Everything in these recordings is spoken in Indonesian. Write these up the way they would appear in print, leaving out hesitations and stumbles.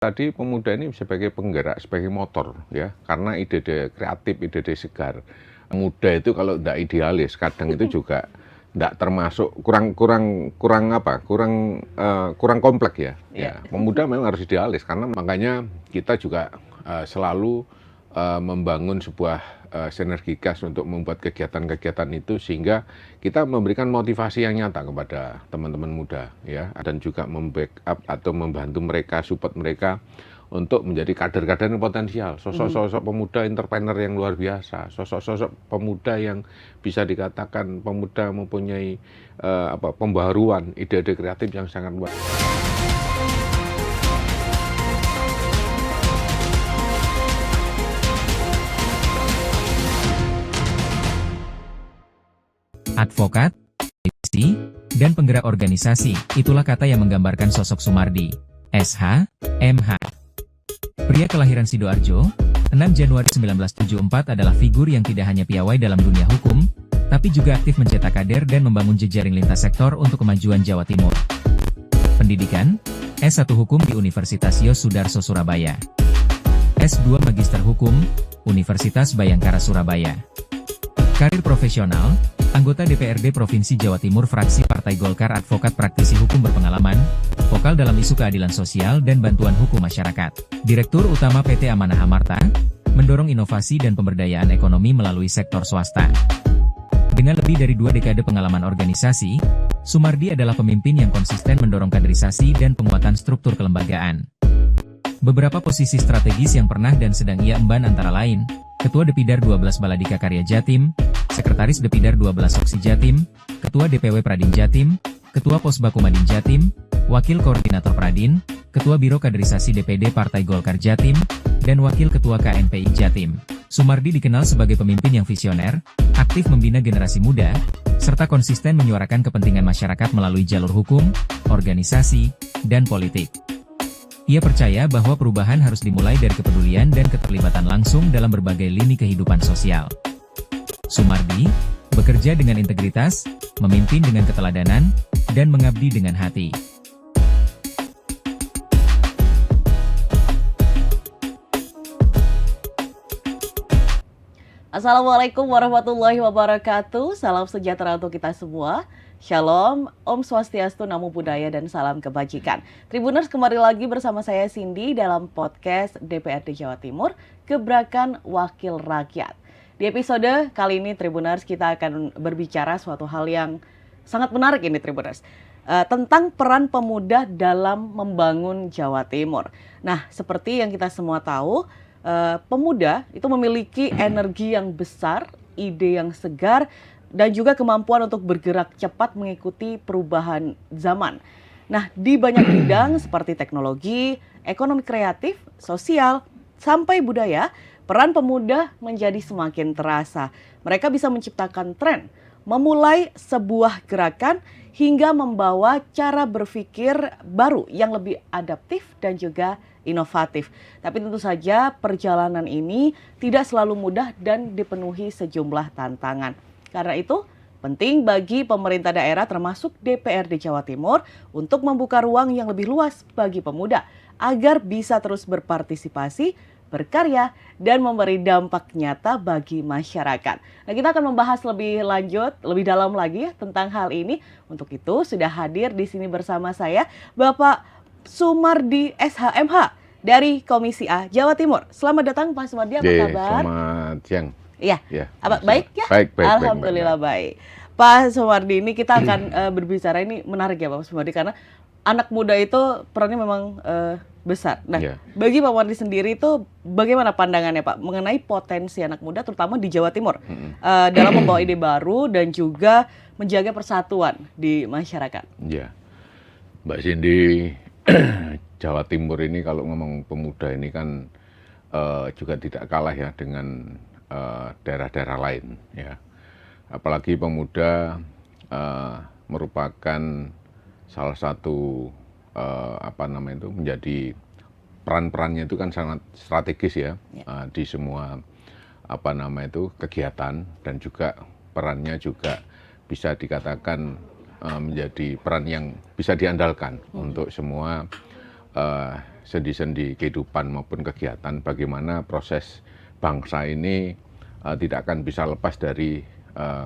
Tadi pemuda ini sebagai penggerak, sebagai motor ya, karena ide-ide kreatif, ide-ide segar. Muda itu kalau tidak idealis, kadang itu juga tidak termasuk kurang kompleks ya. Ya, pemuda memang harus idealis karena makanya kita juga selalu membangun sebuah sinergitas untuk membuat kegiatan-kegiatan itu sehingga kita memberikan motivasi yang nyata kepada teman-teman muda ya, dan juga membackup atau membantu mereka, support mereka untuk menjadi kader-kader yang potensial, sosok-sosok pemuda entrepreneur yang luar biasa, sosok-sosok pemuda yang bisa dikatakan pemuda mempunyai pembaharuan, ide-ide kreatif yang sangat luar biasa. Advokat, politisi, dan penggerak organisasi, itulah kata yang menggambarkan sosok Sumardi, SH, MH. Pria kelahiran Sidoarjo, 6 Januari 1974 adalah figur yang tidak hanya piawai dalam dunia hukum, tapi juga aktif mencetak kader dan membangun jejaring lintas sektor untuk kemajuan Jawa Timur. Pendidikan, S1 Hukum di Universitas Yosudarso Surabaya. S2 Magister Hukum, Universitas Bayangkara Surabaya. Karir profesional, anggota DPRD Provinsi Jawa Timur fraksi Partai Golkar, advokat praktisi hukum berpengalaman, vokal dalam isu keadilan sosial dan bantuan hukum masyarakat. Direktur Utama PT Amanah Amarta, mendorong inovasi dan pemberdayaan ekonomi melalui sektor swasta. Dengan lebih dari 2 dekade pengalaman organisasi, Sumardi adalah pemimpin yang konsisten mendorong kaderisasi dan penguatan struktur kelembagaan. Beberapa posisi strategis yang pernah dan sedang ia emban antara lain, Ketua Depidar 12 Baladika Karya Jatim, Sekretaris Depidar 12 Oksi Jatim, Ketua DPW Pradin Jatim, Ketua Posbaku Madin Jatim, Wakil Koordinator Pradin, Ketua Biro Kaderisasi DPD Partai Golkar Jatim, dan Wakil Ketua KNPI Jatim. Sumardi dikenal sebagai pemimpin yang visioner, aktif membina generasi muda, serta konsisten menyuarakan kepentingan masyarakat melalui jalur hukum, organisasi, dan politik. Ia percaya bahwa perubahan harus dimulai dari kepedulian dan keterlibatan langsung dalam berbagai lini kehidupan sosial. Sumardi bekerja dengan integritas, memimpin dengan keteladanan, dan mengabdi dengan hati. Assalamualaikum warahmatullahi wabarakatuh. Salam sejahtera untuk kita semua. Shalom, Om Swastiastu, Namo Buddhaya, dan salam kebajikan. Tribuners, kembali lagi bersama saya Cindy dalam podcast DPRD Jawa Timur, Gebrakan Wakil Rakyat. Di episode kali ini, Tribuners, kita akan berbicara suatu hal yang sangat menarik ini, Tribuners. Tentang peran pemuda dalam membangun Jawa Timur. Nah, seperti yang kita semua tahu, pemuda itu memiliki energi yang besar, ide yang segar, dan juga kemampuan untuk bergerak cepat mengikuti perubahan zaman. Nah, di banyak bidang seperti teknologi, ekonomi kreatif, sosial, sampai budaya, peran pemuda menjadi semakin terasa. Mereka bisa menciptakan tren, memulai sebuah gerakan, hingga membawa cara berpikir baru yang lebih adaptif dan juga inovatif. Tapi tentu saja perjalanan ini tidak selalu mudah dan dipenuhi sejumlah tantangan. Karena itu, penting bagi pemerintah daerah termasuk DPRD Jawa Timur untuk membuka ruang yang lebih luas bagi pemuda agar bisa terus berpartisipasi, berkarya, dan memberi dampak nyata bagi masyarakat. Nah, kita akan membahas lebih lanjut, lebih dalam lagi tentang hal ini. Untuk itu, sudah hadir di sini bersama saya Bapak Sumardi SHMH dari Komisi A Jawa Timur. Selamat datang Pak Sumardi, apa kabar? Selamat siang. Iya, baik ya? Baik. Alhamdulillah baik. Pak Sumardi, ini kita akan berbicara, ini menarik ya Pak Sumardi, karena anak muda itu perannya memang besar. Nah, bagi Pak Sumardi sendiri itu bagaimana pandangannya Pak mengenai potensi anak muda terutama di Jawa Timur dalam membawa ide baru dan juga menjaga persatuan di masyarakat? Ya, Mbak Cindy, Jawa Timur ini kalau ngomong pemuda ini kan juga tidak kalah ya dengan daerah-daerah lain ya. Apalagi pemuda merupakan salah satu menjadi peran-perannya itu kan sangat strategis ya, di semua kegiatan, dan juga perannya juga bisa dikatakan menjadi peran yang bisa diandalkan untuk semua sendi-sendi kehidupan maupun kegiatan, bagaimana proses bangsa ini tidak akan bisa lepas dari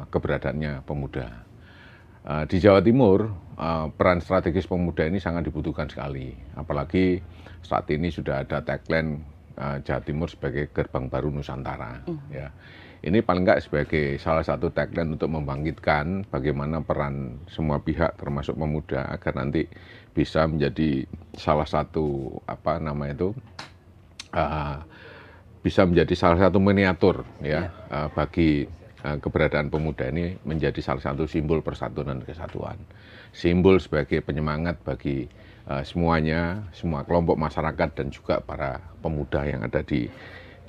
keberadaannya pemuda. Di Jawa Timur, peran strategis pemuda ini sangat dibutuhkan sekali, apalagi saat ini sudah ada tagline Jawa Timur sebagai gerbang baru Nusantara. Ya. Ini paling nggak sebagai salah satu tagline untuk membangkitkan bagaimana peran semua pihak termasuk pemuda agar nanti bisa menjadi salah satu bisa menjadi salah satu miniatur ya bagi keberadaan pemuda ini menjadi salah satu simbol persatuan dan kesatuan. Simbol sebagai penyemangat bagi semuanya, semua kelompok masyarakat dan juga para pemuda yang ada di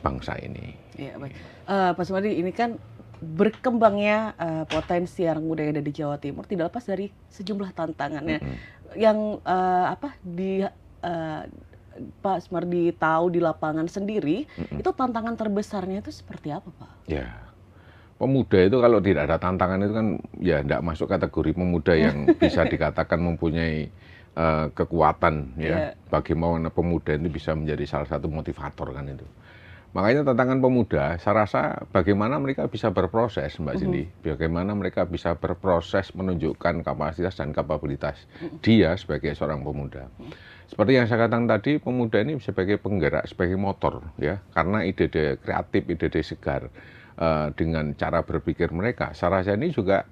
bangsa ini. Ya, baik. Pak Sumardi, ini kan berkembangnya potensi anak muda yang ada di Jawa Timur tidak lepas dari sejumlah tantangannya yang Pak Sumardi tahu di lapangan sendiri, itu tantangan terbesarnya itu seperti apa, Pak? Ya, pemuda itu kalau tidak ada tantangan itu kan ya tidak masuk kategori pemuda yang bisa dikatakan mempunyai kekuatan ya. Bagaimana pemuda itu bisa menjadi salah satu motivator kan itu. Makanya tantangan pemuda, saya rasa bagaimana mereka bisa berproses, Mbak Cindy. Bagaimana mereka bisa berproses menunjukkan kapasitas dan kapabilitas dia sebagai seorang pemuda. Seperti yang saya katakan tadi, pemuda ini sebagai penggerak, sebagai motor, ya. Karena ide-ide kreatif, ide-ide segar dengan cara berpikir mereka, saya rasa ini juga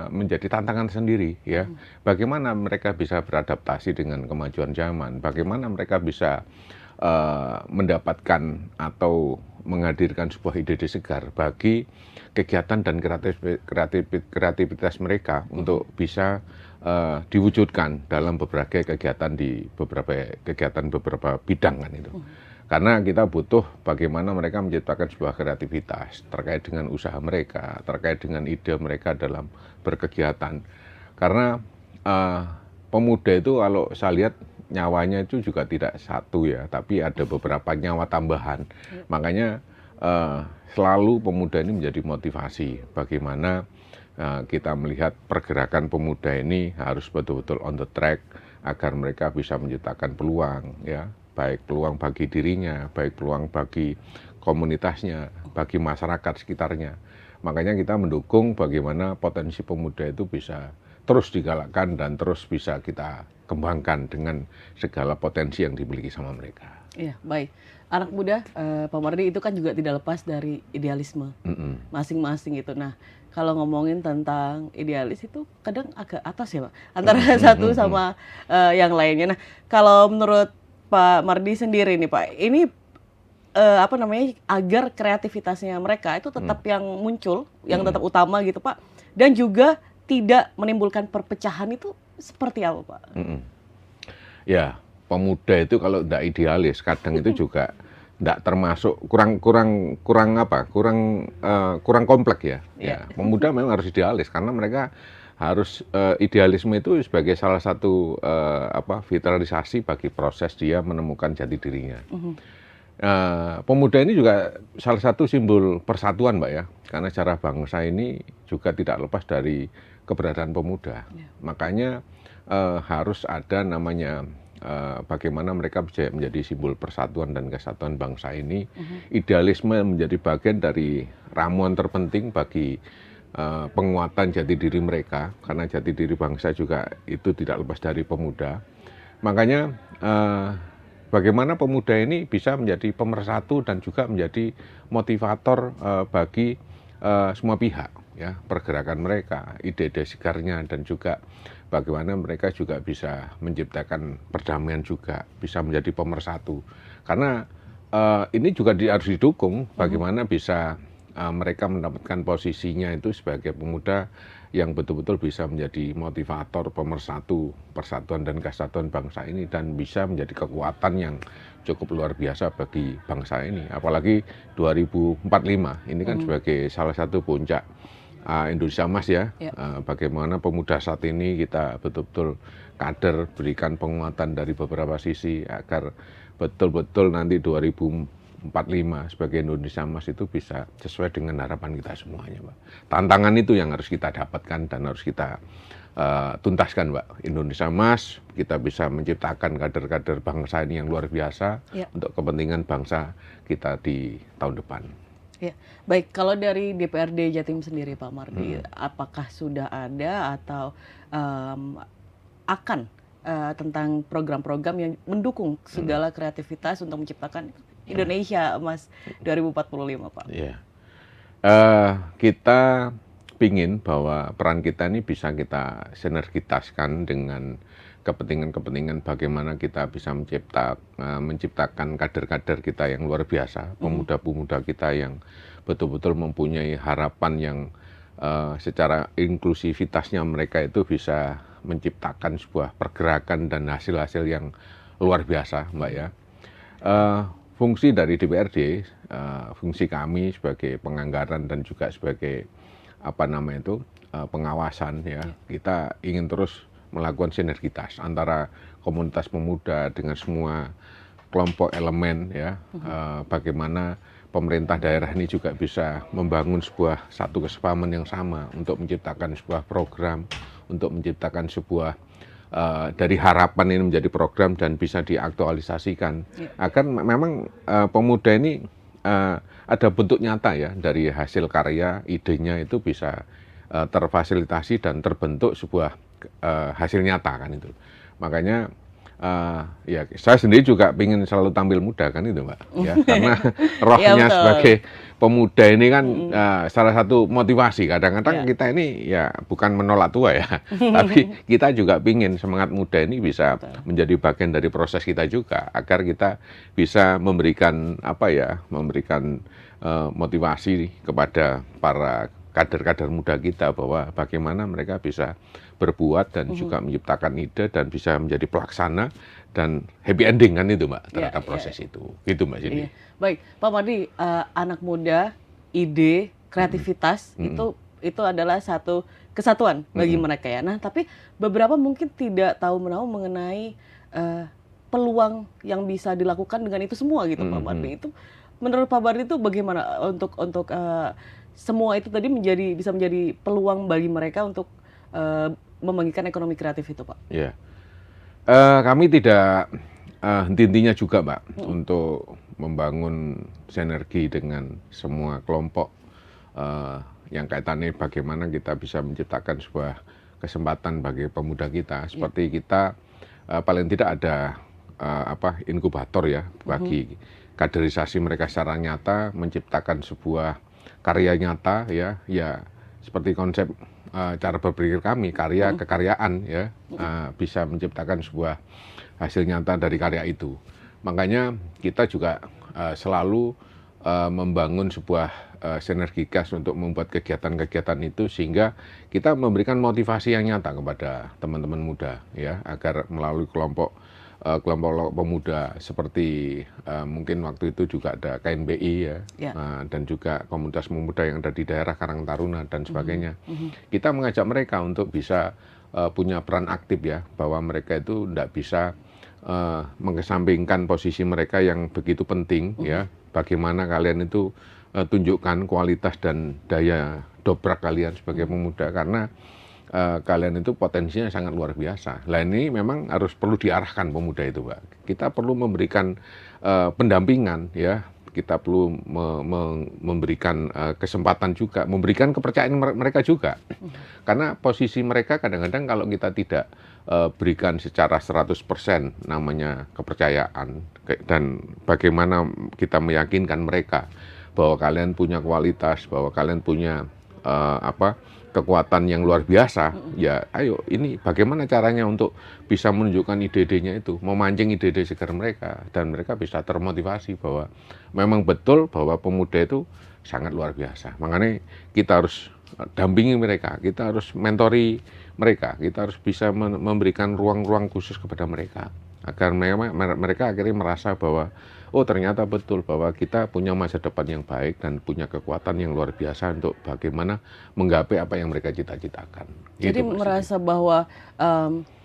menjadi tantangan sendiri, ya. Bagaimana mereka bisa beradaptasi dengan kemajuan zaman, bagaimana mereka bisa mendapatkan atau menghadirkan sebuah ide-ide segar bagi kegiatan dan kreativitas mereka untuk bisa diwujudkan dalam beberapa kegiatan beberapa bidang kan itu. Karena kita butuh bagaimana mereka menciptakan sebuah kreativitas terkait dengan usaha mereka, terkait dengan ide mereka dalam berkegiatan. Karena pemuda itu kalau saya lihat nyawanya itu juga tidak satu ya, tapi ada beberapa nyawa tambahan. Makanya selalu pemuda ini menjadi motivasi. Bagaimana kita melihat pergerakan pemuda ini harus betul-betul on the track agar mereka bisa menciptakan peluang, ya, baik peluang bagi dirinya, baik peluang bagi komunitasnya, bagi masyarakat sekitarnya. Makanya kita mendukung bagaimana potensi pemuda itu bisa terus digalakkan dan terus bisa kita kembangkan dengan segala potensi yang dimiliki sama mereka. Iya, baik. Anak muda, Pak Mardi, itu kan juga tidak lepas dari idealisme masing-masing itu. Nah, kalau ngomongin tentang idealis itu kadang agak atas ya, Pak, antara satu sama yang lainnya. Nah, kalau menurut Pak Mardi sendiri nih, Pak, ini agar kreativitasnya mereka itu tetap yang muncul, yang tetap utama gitu, Pak, dan juga tidak menimbulkan perpecahan itu seperti apa, Pak? Ya, pemuda itu kalau tidak idealis, kadang itu juga tidak termasuk kurang kompleks ya. Ya, pemuda memang harus idealis karena mereka harus idealisme itu sebagai salah satu vitalisasi bagi proses dia menemukan jati dirinya. Pemuda ini juga salah satu simbol persatuan, Mbak ya, karena sejarah bangsa ini juga tidak lepas dari keberadaan pemuda. Makanya harus ada namanya bagaimana mereka bisa menjadi simbol persatuan dan kesatuan bangsa ini. Idealisme menjadi bagian dari ramuan terpenting bagi penguatan jati diri mereka, karena jati diri bangsa juga itu tidak lepas dari pemuda. Makanya bagaimana pemuda ini bisa menjadi pemersatu dan juga menjadi motivator bagi semua pihak, ya, pergerakan mereka, ide-ide segarnya, dan juga bagaimana mereka juga bisa menciptakan perdamaian juga, bisa menjadi pemersatu. Karena ini juga harus didukung bagaimana bisa mereka mendapatkan posisinya itu sebagai pemuda yang betul-betul bisa menjadi motivator, pemersatu, persatuan dan kesatuan bangsa ini, dan bisa menjadi kekuatan yang cukup luar biasa bagi bangsa ini. Apalagi 2045 ini kan sebagai salah satu puncak Indonesia Emas ya. Bagaimana pemuda saat ini kita betul-betul kader, berikan penguatan dari beberapa sisi agar betul-betul nanti 2045 sebagai Indonesia Emas itu bisa sesuai dengan harapan kita semuanya, Pak. Tantangan itu yang harus kita dapatkan dan harus kita tuntaskan, Mbak. Indonesia Emas, kita bisa menciptakan kader-kader bangsa ini yang luar biasa untuk kepentingan bangsa kita di tahun depan. Ya, baik. Kalau dari DPRD Jatim sendiri, Pak Mardi, apakah sudah ada atau akan tentang program-program yang mendukung segala kreativitas untuk menciptakan Indonesia Emas 2045, Pak? Ya, kita pingin bahwa peran kita ini bisa kita sinergitaskan dengan kepentingan-kepentingan bagaimana kita bisa menciptakan kader-kader kita yang luar biasa, pemuda-pemuda kita yang betul-betul mempunyai harapan yang secara inklusivitasnya mereka itu bisa menciptakan sebuah pergerakan dan hasil-hasil yang luar biasa, Mbak ya. Fungsi dari DPRD, fungsi kami sebagai penganggaran dan juga sebagai pengawasan ya, kita ingin terus melakukan sinergitas antara komunitas pemuda dengan semua kelompok elemen ya, bagaimana pemerintah daerah ini juga bisa membangun satu kesepahaman yang sama untuk menciptakan sebuah program, untuk menciptakan sebuah dari harapan ini menjadi program dan bisa diaktualisasikan agar memang pemuda ini ada bentuk nyata ya dari hasil karya, idenya itu bisa terfasilitasi dan terbentuk sebuah hasil nyata kan itu. Makanya ya saya sendiri juga ingin selalu tampil muda kan itu, Mbak ya, karena rohnya sebagai pemuda ini kan salah satu motivasi. Kadang-kadang kita ini ya bukan menolak tua ya, tapi kita juga ingin semangat muda ini bisa menjadi bagian dari proses kita juga agar kita bisa memberikan motivasi kepada para kader-kader muda kita bahwa bagaimana mereka bisa berbuat dan juga menciptakan ide dan bisa menjadi pelaksana dan happy ending kan itu, Mbak, terhadap proses itu. Gitu, Mbak Cindy. Baik, Pak Mardi, anak muda, ide, kreativitas itu adalah satu kesatuan bagi mereka ya. Nah, tapi beberapa mungkin tidak tahu menahu mengenai peluang yang bisa dilakukan dengan itu semua gitu, Pak Mardi. Itu menurut Pak Mardi itu bagaimana untuk semua itu tadi bisa menjadi peluang bagi mereka untuk membangkitkan ekonomi kreatif itu, Pak? Ya, kami tidak henti-hentinya juga, Mbak, untuk membangun sinergi dengan semua kelompok yang kaitannya bagaimana kita bisa menciptakan sebuah kesempatan bagi pemuda kita. Seperti kita paling tidak ada inkubator ya bagi kaderisasi mereka secara nyata, menciptakan sebuah karya nyata ya seperti konsep cara berpikir kami, karya kekaryaan ya, bisa menciptakan sebuah hasil nyata dari karya itu. Makanya kita juga selalu membangun sebuah sinergitas untuk membuat kegiatan-kegiatan itu sehingga kita memberikan motivasi yang nyata kepada teman-teman muda ya, agar melalui kelompok pemuda seperti mungkin waktu itu juga ada KNBI ya, dan juga komunitas pemuda yang ada di daerah Karang Taruna dan sebagainya. Kita mengajak mereka untuk bisa punya peran aktif ya, bahwa mereka itu tidak bisa mengesampingkan posisi mereka yang begitu penting ya. Bagaimana kalian itu tunjukkan kualitas dan daya dobrak kalian sebagai pemuda, karena kalian itu potensinya sangat luar biasa. Nah ini memang perlu diarahkan pemuda itu, Pak. Kita perlu memberikan pendampingan ya, kita perlu memberikan kesempatan juga, memberikan kepercayaan mereka juga. Karena posisi mereka kadang-kadang kalau kita tidak berikan secara 100% namanya kepercayaan, dan bagaimana kita meyakinkan mereka bahwa kalian punya kualitas, bahwa kalian punya kekuatan yang luar biasa, ya ayo ini bagaimana caranya untuk bisa menunjukkan ide-idenya itu, memancing ide-ide segar mereka, dan mereka bisa termotivasi bahwa memang betul bahwa pemuda itu sangat luar biasa. Makanya kita harus dampingi mereka, kita harus mentori mereka, kita harus bisa memberikan ruang-ruang khusus kepada mereka, agar mereka akhirnya merasa bahwa oh ternyata betul bahwa kita punya masa depan yang baik dan punya kekuatan yang luar biasa untuk bagaimana menggapai apa yang mereka cita-citakan. Jadi gitu, merasa bahwa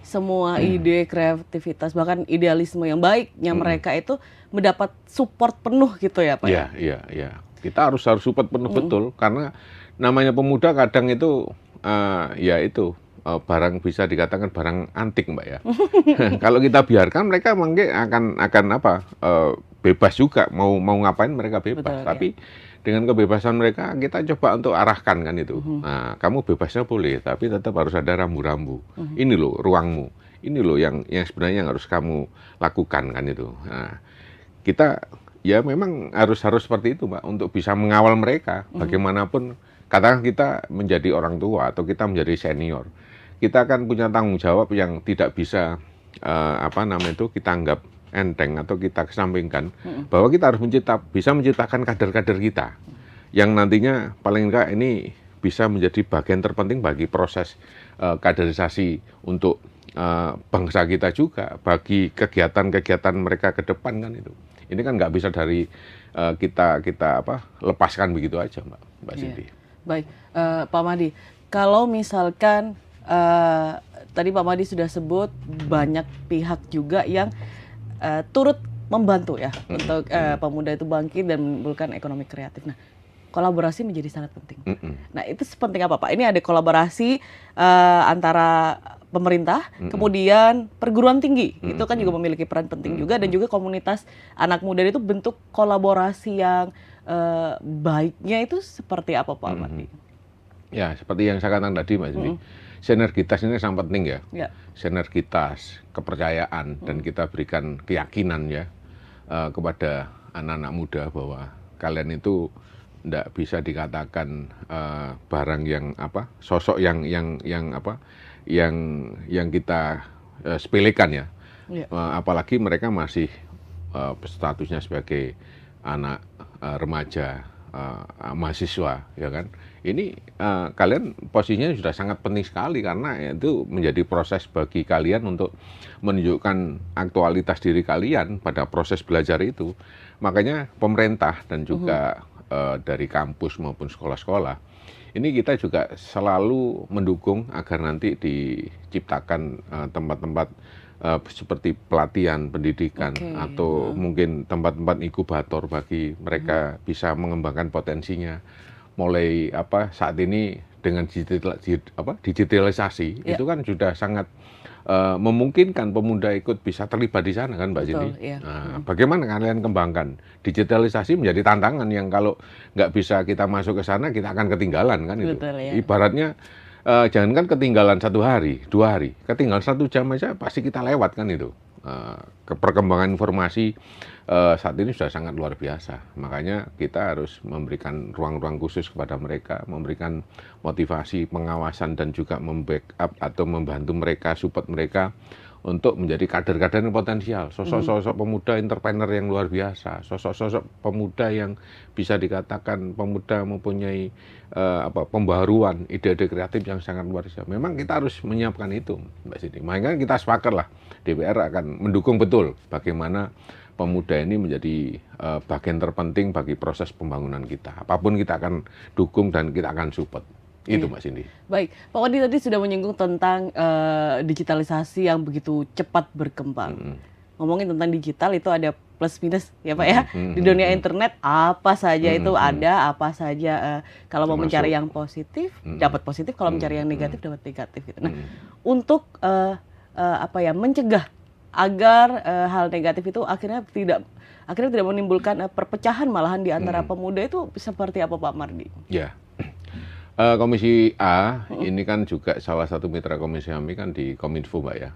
semua ide, kreativitas, bahkan idealisme yang baiknya mereka itu mendapat support penuh gitu ya, Pak? Iya. Kita harus support penuh betul, karena namanya pemuda kadang itu barang bisa dikatakan barang antik, Mbak ya. Kalau kita biarkan mereka mungkin akan apa, bebas juga, mau ngapain mereka bebas. Betul, Tapi dengan kebebasan mereka kita coba untuk arahkan kan itu. Nah, kamu bebasnya boleh, tapi tetap harus ada rambu-rambu. Ini loh ruangmu. Ini loh yang sebenarnya yang harus kamu lakukan kan itu. Nah, kita ya memang harus seperti itu, Mbak, untuk bisa mengawal mereka. Bagaimanapun katakan kita menjadi orang tua atau kita menjadi senior, kita akan punya tanggung jawab yang tidak bisa kita anggap enteng atau kita kesampingkan, bahwa kita harus bisa menciptakan kader-kader kita yang nantinya paling enggak ini bisa menjadi bagian terpenting bagi proses kaderisasi untuk bangsa kita juga, bagi kegiatan-kegiatan mereka ke depan kan itu. Ini kan nggak bisa dari kita lepaskan begitu aja, Mbak Cindy. Baik, Pak Mahdi, kalau misalkan tadi Pak Mahdi sudah sebut banyak pihak juga yang turut membantu ya untuk pemuda itu bangkit dan menimbulkan ekonomi kreatif. Nah, kolaborasi menjadi sangat penting. Nah, itu sepenting apa, Pak? Ini ada kolaborasi antara pemerintah, kemudian perguruan tinggi, itu kan juga memiliki peran penting juga, dan juga komunitas anak muda itu bentuk kolaborasi yang baiknya itu seperti apa, Pak Mahdi? Ya, seperti yang saya katakan tadi, Mbak Cindy. Sinergitas ini sangat penting ya. Sinergitas, kepercayaan, dan kita berikan keyakinan ya kepada anak-anak muda bahwa kalian itu tidak bisa dikatakan barang yang sosok yang kita sepelekan ya. Apalagi mereka masih statusnya sebagai anak remaja, mahasiswa, ya kan. Ini kalian posisinya sudah sangat penting sekali karena itu menjadi proses bagi kalian untuk menunjukkan aktualitas diri kalian pada proses belajar itu. Makanya pemerintah dan juga dari kampus maupun sekolah-sekolah, ini kita juga selalu mendukung agar nanti diciptakan tempat-tempat seperti pelatihan, pendidikan, atau mungkin tempat-tempat inkubator bagi mereka bisa mengembangkan potensinya. Mulai saat ini dengan digitalisasi itu kan sudah sangat memungkinkan pemuda ikut bisa terlibat di sana kan, Mbak Cindy. Nah, bagaimana kalian kembangkan digitalisasi menjadi tantangan yang kalau nggak bisa kita masuk ke sana kita akan ketinggalan kan. Betul, itu. Ibaratnya jangankan ketinggalan 1 hari, 2 hari, ketinggalan 1 jam aja pasti kita lewat kan itu. Perkembangan informasi saat ini sudah sangat luar biasa. Makanya kita harus memberikan ruang-ruang khusus kepada mereka, memberikan motivasi, pengawasan, dan juga membackup atau membantu mereka, support mereka untuk menjadi kader-kader yang potensial. Sosok-sosok pemuda entrepreneur yang luar biasa, sosok-sosok pemuda yang bisa dikatakan pemuda mempunyai pembaharuan, ide-ide kreatif yang sangat luar biasa. Memang kita harus menyiapkan itu, Mbak Cindy. Makanya kita sepakat lah, DPR akan mendukung betul bagaimana pemuda ini menjadi bagian terpenting bagi proses pembangunan kita. Apapun kita akan dukung dan kita akan support. Itu, Mbak Cindy. Baik, Pak Wadi tadi sudah menyinggung tentang digitalisasi yang begitu cepat berkembang. Ngomongin tentang digital itu ada plus minus ya Pak ya. Di dunia internet apa saja itu ada, apa saja kalau mau mencari yang positif dapat positif, kalau mencari yang negatif dapat negatif gitu. Nah, untuk mencegah agar hal negatif itu akhirnya tidak menimbulkan perpecahan malahan di antara pemuda, itu seperti apa, Pak Mahdi? Ya. Komisi A ini kan juga salah satu mitra komisi kami kan di Kominfo, Mbak ya.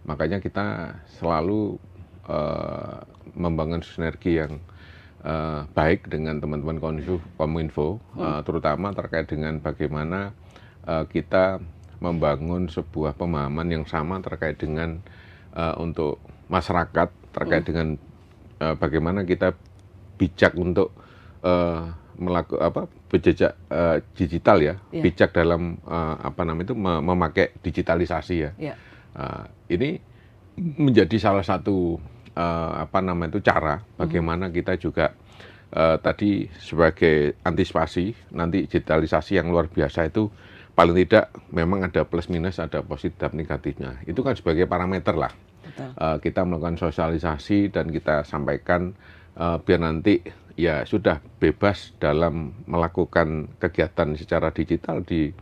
Makanya kita selalu membangun sinergi yang baik dengan teman-teman Kominfo, terutama terkait dengan bagaimana kita membangun sebuah pemahaman yang sama terkait dengan untuk masyarakat, terkait dengan bagaimana kita bijak untuk berjejak digital ya, bijak dalam memakai digitalisasi ya. Ini menjadi salah satu cara bagaimana kita juga tadi sebagai antisipasi nanti digitalisasi yang luar biasa itu paling tidak memang ada plus minus, ada positif dan negatifnya. Itu kan sebagai parameter lah. Kita melakukan sosialisasi dan kita sampaikan biar nanti ya sudah bebas dalam melakukan kegiatan secara digital di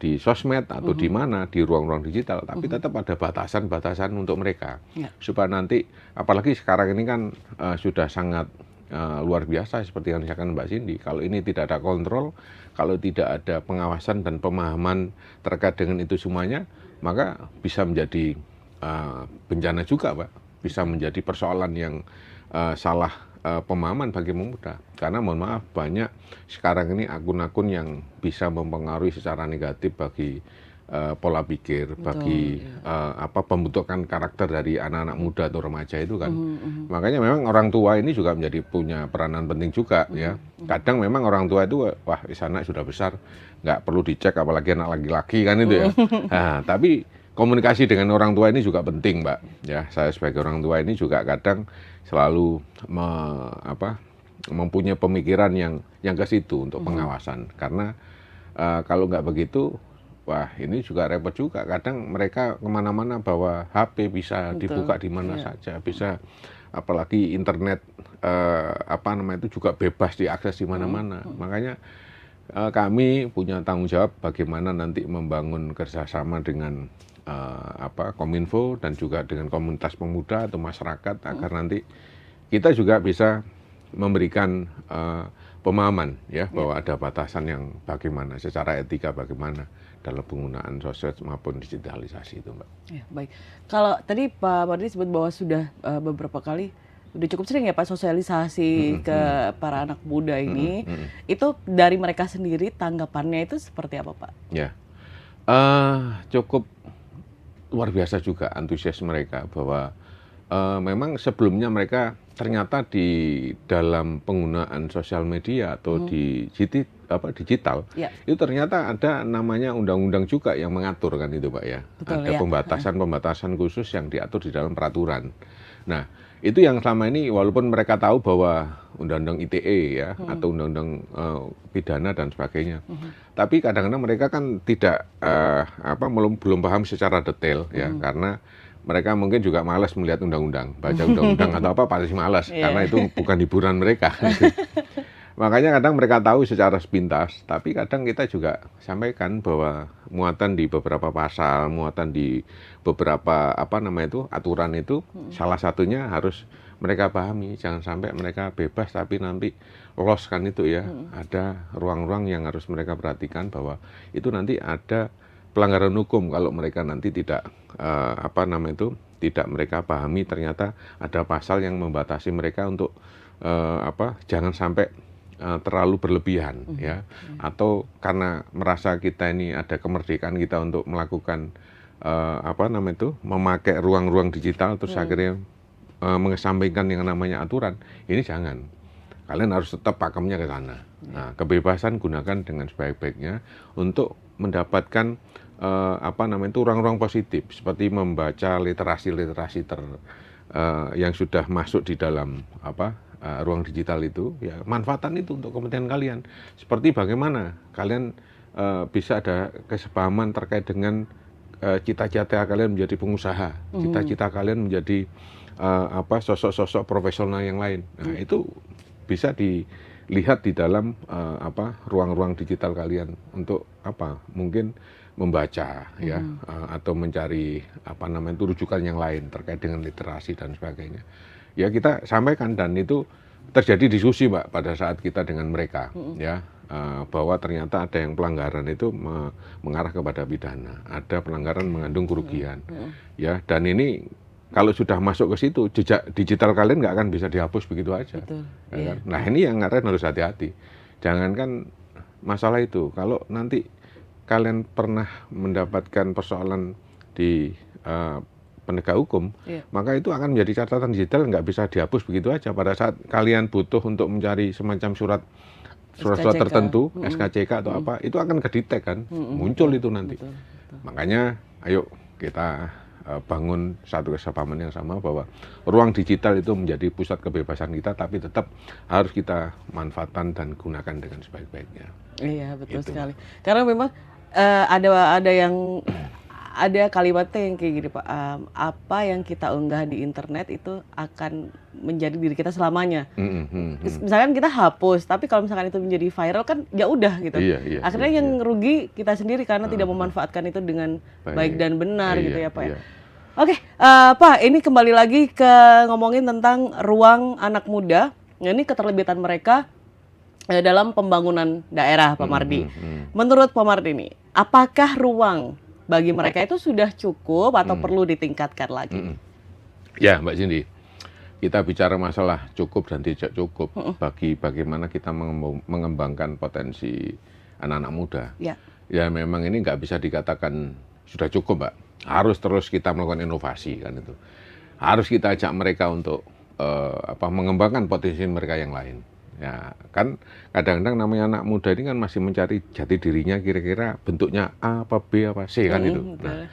di sosmed atau di mana di ruang-ruang digital, tapi tetap ada batasan-batasan untuk mereka supaya nanti, apalagi sekarang ini kan sudah sangat luar biasa seperti yang disampaikan Mbak Cindy. Kalau ini tidak ada kontrol, kalau tidak ada pengawasan dan pemahaman terkait dengan itu semuanya, maka bisa menjadi bencana juga, Pak. Bisa menjadi persoalan yang salah pemahaman bagi pemuda. Karena mohon maaf, banyak sekarang ini akun-akun yang bisa mempengaruhi secara negatif bagi pola pikir, bagi pembentukan karakter dari anak-anak muda atau remaja itu kan. Makanya memang orang tua ini juga menjadi punya peranan penting juga ya. Kadang memang orang tua itu, wah anak sudah besar, nggak perlu dicek, apalagi anak laki-laki kan itu ya. Nah, tapi komunikasi dengan orang tua ini juga penting, Mbak. Ya, saya sebagai orang tua ini juga kadang selalu mempunyai pemikiran yang ke situ untuk pengawasan. Karena kalau nggak begitu, wah ini juga repot juga. Kadang mereka kemana-mana bawa HP, bisa dibuka di mana saja, bisa, apalagi internet itu juga bebas diakses di mana-mana. Makanya kami punya tanggung jawab bagaimana nanti membangun kerjasama dengan Kominfo dan juga dengan komunitas pemuda atau masyarakat agar nanti kita juga bisa memberikan pemahaman ya bahwa ada batasan yang bagaimana secara etika bagaimana dalam penggunaan sosial maupun digitalisasi itu, Mbak. Ya, baik. Kalau tadi Pak Mardi sebut bahwa sudah beberapa kali, udah cukup sering ya Pak sosialisasi ke para anak muda ini, itu dari mereka sendiri tanggapannya itu seperti apa, Pak? Ya, cukup luar biasa juga antusias mereka bahwa memang sebelumnya mereka ternyata di dalam penggunaan sosial media atau di digital itu ternyata ada namanya undang-undang juga yang mengatur kan itu, Pak ya. Betul, ada pembatasan-pembatasan khusus yang diatur di dalam peraturan. Nah, itu yang selama ini walaupun mereka tahu bahwa undang-undang ITE ya atau undang-undang pidana dan sebagainya. Tapi kadang-kadang mereka kan tidak belum paham secara detail ya, karena mereka mungkin juga malas melihat undang-undang, baca undang-undang atau apa pasti malas karena itu bukan hiburan mereka. Makanya kadang mereka tahu secara sepintas, tapi kadang kita juga sampaikan bahwa muatan di beberapa pasal, muatan di beberapa aturan itu salah satunya harus mereka pahami, jangan sampai mereka bebas tapi nanti lolos kan itu ya. Ada ruang-ruang yang harus mereka perhatikan bahwa itu nanti ada pelanggaran hukum kalau mereka nanti tidak tidak mereka pahami ternyata ada pasal yang membatasi mereka untuk jangan sampai terlalu berlebihan ya, atau karena merasa kita ini ada kemerdekaan kita untuk melakukan memakai ruang-ruang digital terus akhirnya mengesampingkan yang namanya aturan. Ini jangan, kalian harus tetap pakemnya ke sana. Nah, kebebasan gunakan dengan sebaik-baiknya untuk mendapatkan ruang-ruang positif seperti membaca literasi-literasi yang sudah masuk di dalam ruang digital itu ya, manfaatan itu untuk kepentingan kalian. Seperti bagaimana kalian bisa ada kesepahaman terkait dengan cita-cita kalian menjadi pengusaha, cita-cita kalian menjadi sosok-sosok profesional yang lain. Nah, itu bisa dilihat di dalam ruang-ruang digital kalian untuk mungkin membaca ya atau mencari rujukan yang lain terkait dengan literasi dan sebagainya. Ya kita sampaikan dan itu terjadi diskusi, Mbak, pada saat kita dengan mereka ya, bahwa ternyata ada yang pelanggaran itu mengarah kepada pidana, ada pelanggaran mengandung kerugian ya, dan ini kalau sudah masuk ke situ jejak digital kalian nggak akan bisa dihapus begitu aja. Betul, ya kan? Nah ini yang kalian harus hati-hati, jangankan masalah itu, kalau nanti kalian pernah mendapatkan persoalan di penegak hukum, maka itu akan menjadi catatan digital, nggak bisa dihapus begitu aja. Pada saat kalian butuh untuk mencari semacam surat tertentu, SKCK atau apa, itu akan kedetek kan, muncul itu nanti. Makanya ayo kita bangun satu kesepahaman yang sama bahwa ruang digital itu menjadi pusat kebebasan kita, tapi tetap harus kita manfaatkan dan gunakan dengan sebaik-baiknya. Iya, betul sekali. Karena memang ada yang ada kalimatnya yang kayak gini Pak, apa yang kita unggah di internet itu akan menjadi diri kita selamanya. Misalkan kita hapus, tapi kalau misalkan itu menjadi viral kan ya udah gitu. Iya, Akhirnya iya, yang iya. rugi kita sendiri karena tidak memanfaatkan itu dengan baik dan benar Iya, gitu ya Pak ya. iya. Oke, Pak, ini kembali lagi ke ngomongin tentang ruang anak muda. Ini keterlibatan mereka dalam pembangunan daerah, Pak Mardi. Menurut Pak Mardi ini, apakah ruang bagi mereka itu sudah cukup atau perlu ditingkatkan lagi? Ya, Mbak Cindy, kita bicara masalah cukup dan tidak cukup bagi bagaimana kita mengembangkan potensi anak-anak muda. Ya. Ya memang ini nggak bisa dikatakan sudah cukup, Mbak. Harus terus kita melakukan inovasi kan itu. Harus kita ajak mereka untuk mengembangkan potensi mereka yang lain. Ya kan kadang-kadang namanya anak muda ini kan masih mencari jati dirinya kira-kira bentuknya A apa B apa C kan itu. Nah,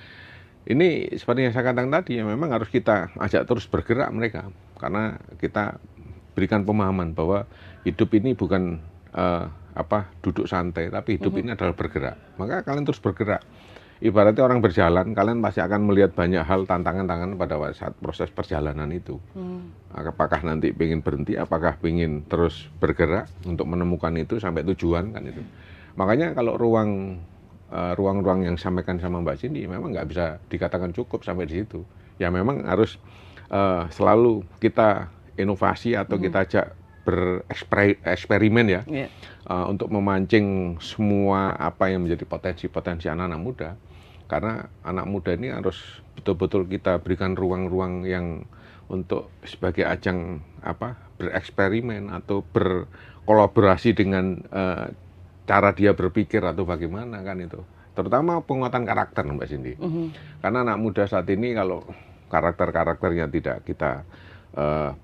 ini seperti yang saya katakan tadi ya memang harus kita ajak terus bergerak mereka karena kita berikan pemahaman bahwa hidup ini bukan duduk santai tapi hidup ini adalah bergerak. Maka kalian terus bergerak. Ibaratnya orang berjalan, kalian pasti akan melihat banyak hal tantangan-tantangan pada saat proses perjalanan itu. Apakah nanti pengen berhenti, apakah pengen terus bergerak untuk menemukan itu sampai tujuan kan itu. Makanya kalau ruang-ruang yang disampaikan sama Mbak Cindy memang nggak bisa dikatakan cukup sampai di situ. Ya memang harus selalu kita inovasi atau kita ajak bereksperimen ya. Untuk memancing semua apa yang menjadi potensi-potensi anak-anak muda. Karena anak muda ini harus betul-betul kita berikan ruang-ruang yang untuk sebagai ajang bereksperimen atau berkolaborasi dengan cara dia berpikir atau bagaimana kan itu. Terutama penguatan karakter Mbak Cindy. Karena anak muda saat ini kalau karakter-karakternya tidak kita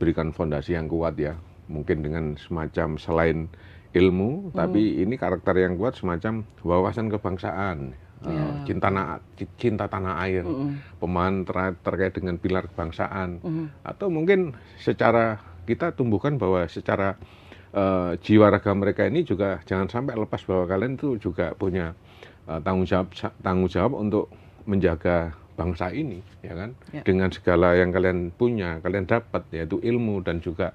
berikan fondasi yang kuat ya, mungkin dengan semacam selain ilmu, tapi ini karakter yang kuat semacam wawasan kebangsaan, cinta tanah air, pemahaman terkait dengan pilar kebangsaan, atau mungkin secara kita tumbuhkan bahwa secara jiwa raga mereka ini juga jangan sampai lepas bahwa kalian itu juga punya tanggung jawab untuk menjaga bangsa ini, ya kan, dengan segala yang kalian punya, kalian dapat yaitu ilmu dan juga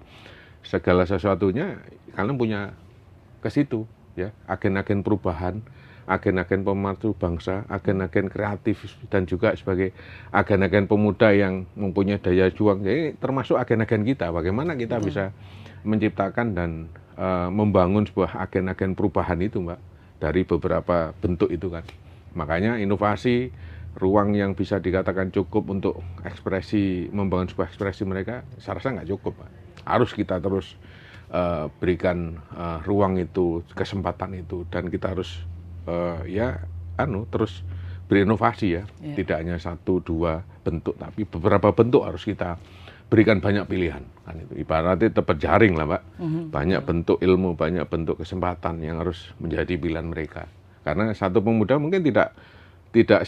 segala sesuatunya kalian punya ke situ ya, agen-agen perubahan, agen-agen pemersatu bangsa, agen-agen kreatif dan juga sebagai agen-agen pemuda yang mempunyai daya juang. Jadi termasuk agen-agen kita, bagaimana kita bisa menciptakan dan membangun sebuah agen-agen perubahan itu Mbak, dari beberapa bentuk itu kan. Makanya inovasi, ruang yang bisa dikatakan cukup untuk ekspresi, membangun sebuah ekspresi mereka, saya rasa nggak cukup Mbak. Harus kita terus berikan ruang itu, kesempatan itu, dan kita harus terus berinovasi ya. Tidak hanya 1-2 bentuk, tapi beberapa bentuk harus kita berikan banyak pilihan kan itu. Ibaratnya tetap jaring lah Mbak. Banyak bentuk ilmu, banyak bentuk kesempatan yang harus menjadi pilihan mereka. Karena satu pemuda mungkin tidak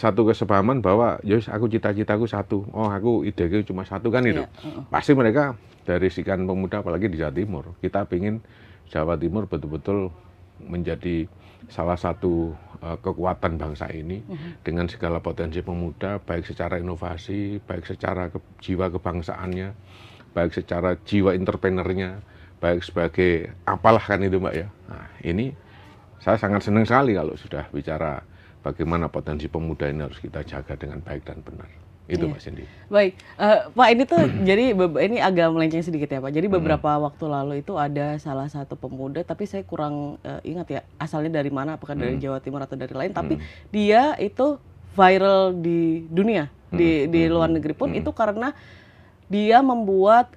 satu kesepahaman bahwa yos aku cita-citaku satu, aku ideku cuma satu kan itu. Pasti mereka dari sekian pemuda apalagi di Jawa Timur, kita ingin Jawa Timur betul-betul menjadi salah satu kekuatan bangsa ini dengan segala potensi pemuda, baik secara inovasi, baik secara jiwa kebangsaannya, baik secara jiwa entrepreneurnya, baik sebagai apalah kan itu Mbak ya. Nah ini saya sangat senang sekali kalau sudah bicara bagaimana potensi pemuda ini harus kita jaga dengan baik dan benar. Itu Mbak Cindy. Baik, Pak ini tuh jadi ini agak melenceng sedikit ya Pak. Jadi beberapa waktu lalu itu ada salah satu pemuda, tapi saya kurang ingat ya asalnya dari mana, apakah dari Jawa Timur atau dari lain. Tapi dia itu viral di dunia, di luar negeri pun itu karena dia membuat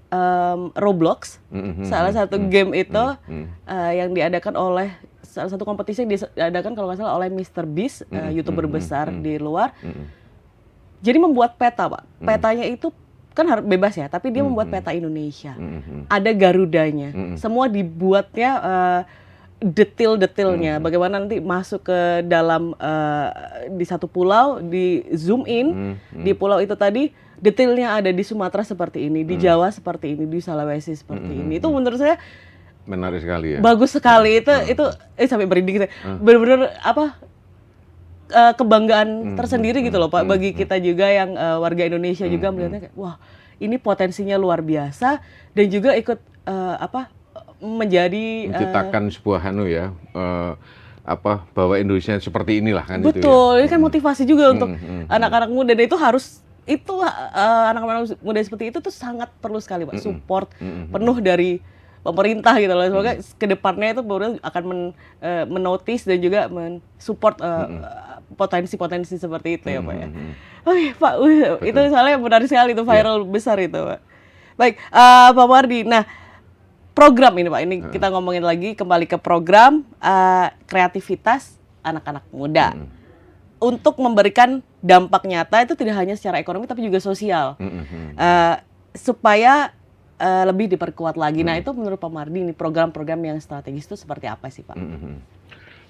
Roblox, salah satu game itu yang diadakan oleh salah satu kompetisi yang diadakan kalau nggak salah oleh Mr. Beast, YouTuber besar di luar. Jadi membuat peta Pak, petanya itu kan harus bebas ya, tapi dia membuat peta Indonesia. Ada Garudanya, semua dibuatnya detail-detailnya. Bagaimana nanti masuk ke dalam di satu pulau, di zoom in, di pulau itu tadi detailnya ada di Sumatera seperti ini, di Jawa seperti ini, di Sulawesi seperti ini. Itu menurut saya menarik sekali ya. Bagus sekali itu sampai merinding saya. Benar-benar kebanggaan tersendiri gitu loh Pak, bagi kita juga yang warga Indonesia juga melihatnya kayak wah ini potensinya luar biasa dan juga ikut menjadi menciptakan sebuah bahwa Indonesia seperti inilah kan itu ya. betul, ini kan motivasi juga untuk anak-anak muda dan itu harus anak-anak muda seperti itu tuh sangat perlu sekali Pak, support penuh dari pemerintah gitu loh. Semoga kedepannya itu baru akan menotis dan juga mensupport potensi-potensi seperti itu ya Pak ya. Oke Pak, itu soalnya benar sekali itu viral besar itu Pak. Baik, Pak Mardi. Nah, program ini Pak, ini kita ngomongin lagi kembali ke program kreativitas anak-anak muda. Untuk memberikan dampak nyata itu tidak hanya secara ekonomi tapi juga sosial. Supaya lebih diperkuat lagi. Nah, itu menurut Pak Mardi ini program-program yang strategis itu seperti apa sih Pak?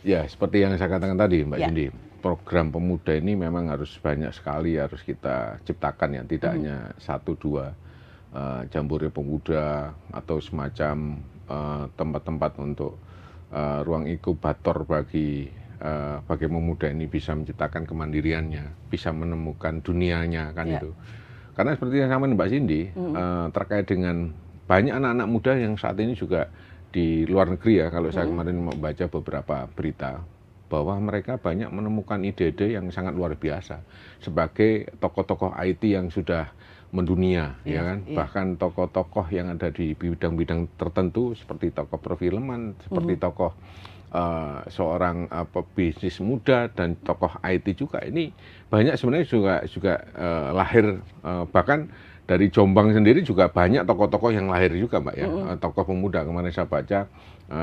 Ya, seperti yang saya katakan tadi Mbak Cindy, program pemuda ini memang harus banyak sekali harus kita ciptakan ya, tidak hanya 1-2 jambore pemuda atau semacam tempat-tempat untuk ruang inkubator bagi pemuda ini bisa menciptakan kemandiriannya, bisa menemukan dunianya kan itu. Karena seperti yang sama Mbak Cindy, terkait dengan banyak anak-anak muda yang saat ini juga di luar negeri ya, kalau saya kemarin membaca beberapa berita, bahwa mereka banyak menemukan ide-ide yang sangat luar biasa sebagai tokoh-tokoh IT yang sudah mendunia, ya kan? Bahkan tokoh-tokoh yang ada di bidang-bidang tertentu seperti tokoh perfilman, seperti tokoh seorang bisnis muda dan tokoh IT juga, ini banyak sebenarnya juga lahir, bahkan dari Jombang sendiri juga banyak tokoh-tokoh yang lahir juga Mbak ya, tokoh pemuda. Kemarin saya baca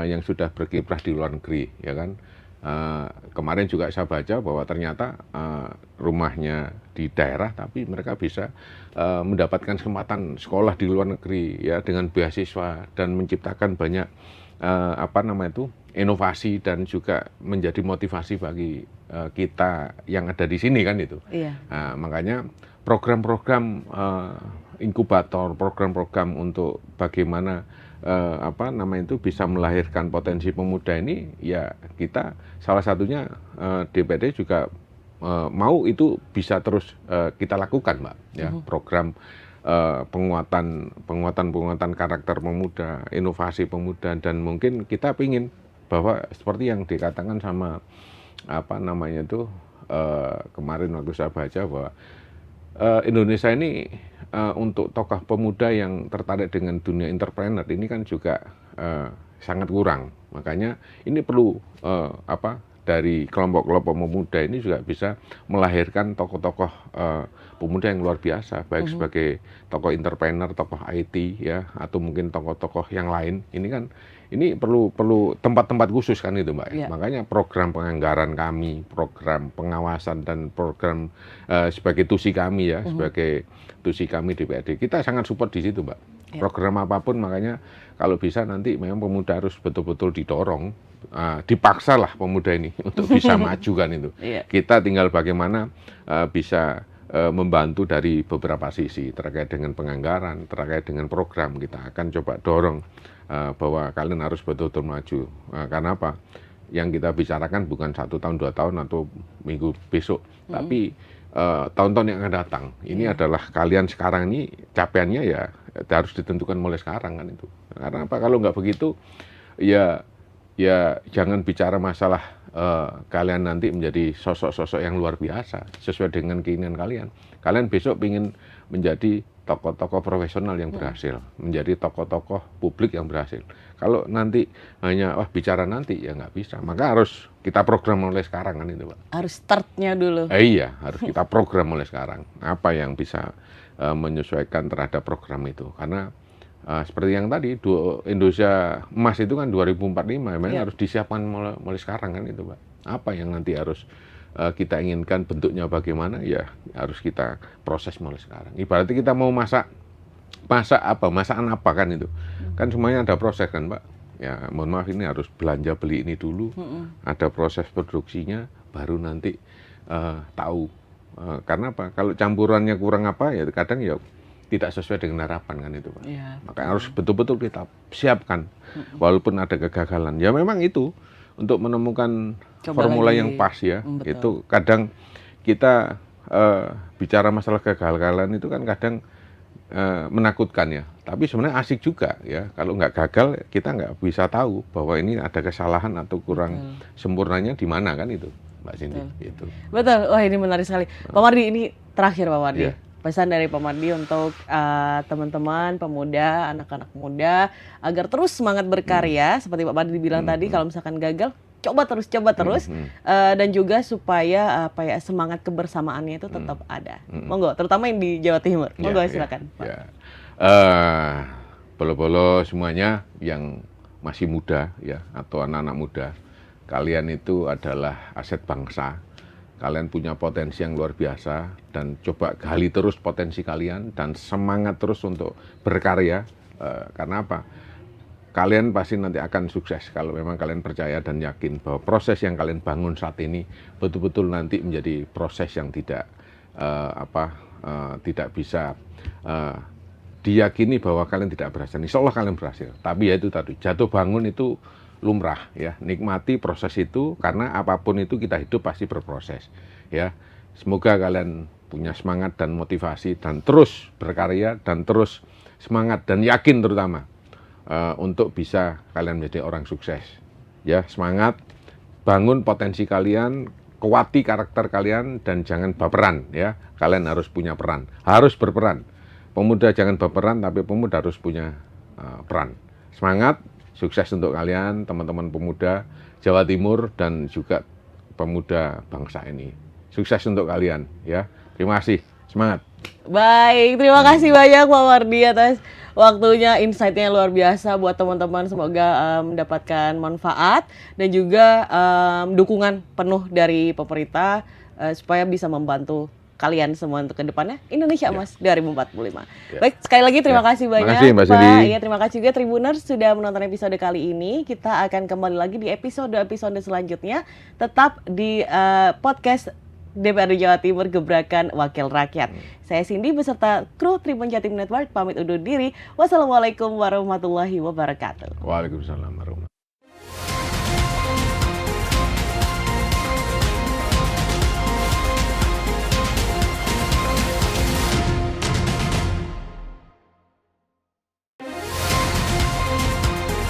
yang sudah berkiprah di luar negeri, ya kan. Kemarin juga saya baca bahwa ternyata rumahnya di daerah tapi mereka bisa mendapatkan kesempatan sekolah di luar negeri ya dengan beasiswa dan menciptakan banyak inovasi dan juga menjadi motivasi bagi kita yang ada di sini kan itu. Nah, makanya program-program inkubator, program-program untuk bagaimana bisa melahirkan potensi pemuda ini, ya kita salah satunya DPD juga mau itu bisa terus kita lakukan Mbak ya, program penguatan karakter pemuda, inovasi pemuda, dan mungkin kita pingin bahwa seperti yang dikatakan sama kemarin waktu saya baca bahwa Indonesia ini untuk tokoh pemuda yang tertarik dengan dunia entrepreneur ini kan juga sangat kurang. Makanya ini perlu dari kelompok-kelompok pemuda ini juga bisa melahirkan tokoh-tokoh pemuda yang luar biasa, baik sebagai tokoh entrepreneur, tokoh IT ya, atau mungkin tokoh-tokoh yang lain. Ini perlu tempat-tempat khusus kan itu Mbak. Makanya program penganggaran kami, program pengawasan dan program sebagai tusi kami ya, sebagai tusi kami DPRD, kita sangat support di situ Mbak. Program apapun, makanya kalau bisa nanti memang pemuda harus betul-betul didorong, dipaksa lah pemuda ini untuk bisa maju kan itu. Kita tinggal bagaimana bisa membantu dari beberapa sisi terkait dengan penganggaran, terkait dengan program, kita akan coba dorong bahwa kalian harus betul-betul maju. Karena apa? Yang kita bicarakan bukan 1 tahun, 2 tahun atau minggu besok, tapi tahun-tahun yang akan datang. Ini adalah kalian sekarang ini capaiannya ya harus ditentukan mulai sekarang kan itu. Karena apa? Kalau nggak begitu ya jangan bicara masalah kalian nanti menjadi sosok-sosok yang luar biasa sesuai dengan keinginan kalian. Kalian besok ingin menjadi tokoh-tokoh profesional yang berhasil, menjadi tokoh-tokoh publik yang berhasil. Kalau nanti hanya bicara nanti ya nggak bisa. Maka harus kita program mulai sekarang kan itu Pak. Harus startnya dulu. Iya, harus kita program mulai sekarang. Apa yang bisa menyesuaikan terhadap program itu. Karena seperti yang tadi Indonesia Emas itu kan 2045, memang harus disiapkan mulai sekarang kan itu Pak. Apa yang nanti harus kita inginkan bentuknya bagaimana, ya harus kita proses mulai sekarang. Ibaratnya kita mau masakan apa kan itu. Kan semuanya ada proses kan Pak. Ya mohon maaf, ini harus belanja beli ini dulu, ada proses produksinya, baru nanti tahu. Karena apa? Kalau campurannya kurang apa ya kadang ya tidak sesuai dengan harapan kan itu Pak. Makanya harus betul-betul kita siapkan, walaupun ada kegagalan. Ya memang itu untuk menemukan Coba formula lagi. yang pas ya. Betul. Itu kadang kita bicara masalah kegagalan itu kan kadang menakutkan ya. Tapi sebenarnya asik juga ya. Kalau nggak gagal kita nggak bisa tahu bahwa ini ada kesalahan atau kurang sempurnanya di mana kan itu, Mbak Cindy. Itu. Betul, wah ini menarik sekali. Pak Mardi, ini terakhir Pak Mardi. Iya. Pesan dari Pak Mardi untuk teman-teman, pemuda, anak-anak muda, agar terus semangat berkarya, seperti Pak Mardi bilang tadi, kalau misalkan gagal, coba terus, dan juga supaya semangat kebersamaannya itu tetap ada. Monggo, terutama yang di Jawa Timur. Monggo, silakan. Pak. Ya. Bolo-bolo semuanya yang masih muda ya atau anak-anak muda, kalian itu adalah aset bangsa. Kalian punya potensi yang luar biasa dan coba gali terus potensi kalian dan semangat terus untuk berkarya. Karena apa? Kalian pasti nanti akan sukses kalau memang kalian percaya dan yakin bahwa proses yang kalian bangun saat ini betul-betul nanti menjadi proses yang tidak tidak bisa diyakini bahwa kalian tidak berhasil. Insya Allah kalian berhasil. Tapi ya itu tadi, jatuh bangun itu lumrah ya, nikmati proses itu karena apapun itu kita hidup pasti berproses ya. Semoga kalian punya semangat dan motivasi dan terus berkarya dan terus semangat dan yakin terutama untuk bisa kalian menjadi orang sukses ya. Semangat, bangun potensi kalian, kuati karakter kalian dan jangan baperan ya. Kalian harus punya peran, harus berperan. Pemuda jangan baperan tapi pemuda harus punya peran. Semangat. Sukses untuk kalian, teman-teman pemuda Jawa Timur dan juga pemuda bangsa ini. Sukses untuk kalian, ya. Terima kasih, semangat. Baik, terima kasih banyak Pak Mardi atas waktunya, insight-nya luar biasa buat teman-teman. Semoga mendapatkan manfaat dan juga dukungan penuh dari pemerintah supaya bisa membantu kalian semua untuk ke depannya Indonesia Emas 2045. Baik, sekali lagi terima kasih banyak kasih, Mbak Pak. Cindy. Ya, terima kasih juga Tribuners sudah menonton episode kali ini. Kita akan kembali lagi di episode selanjutnya. Tetap di podcast DPRD Jawa Timur Gebrakan Wakil Rakyat. Saya Cindy beserta kru Tribun Jatim Network pamit undur diri. Wassalamualaikum warahmatullahi wabarakatuh. Waalaikumsalam warahmatullahi wabarakatuh.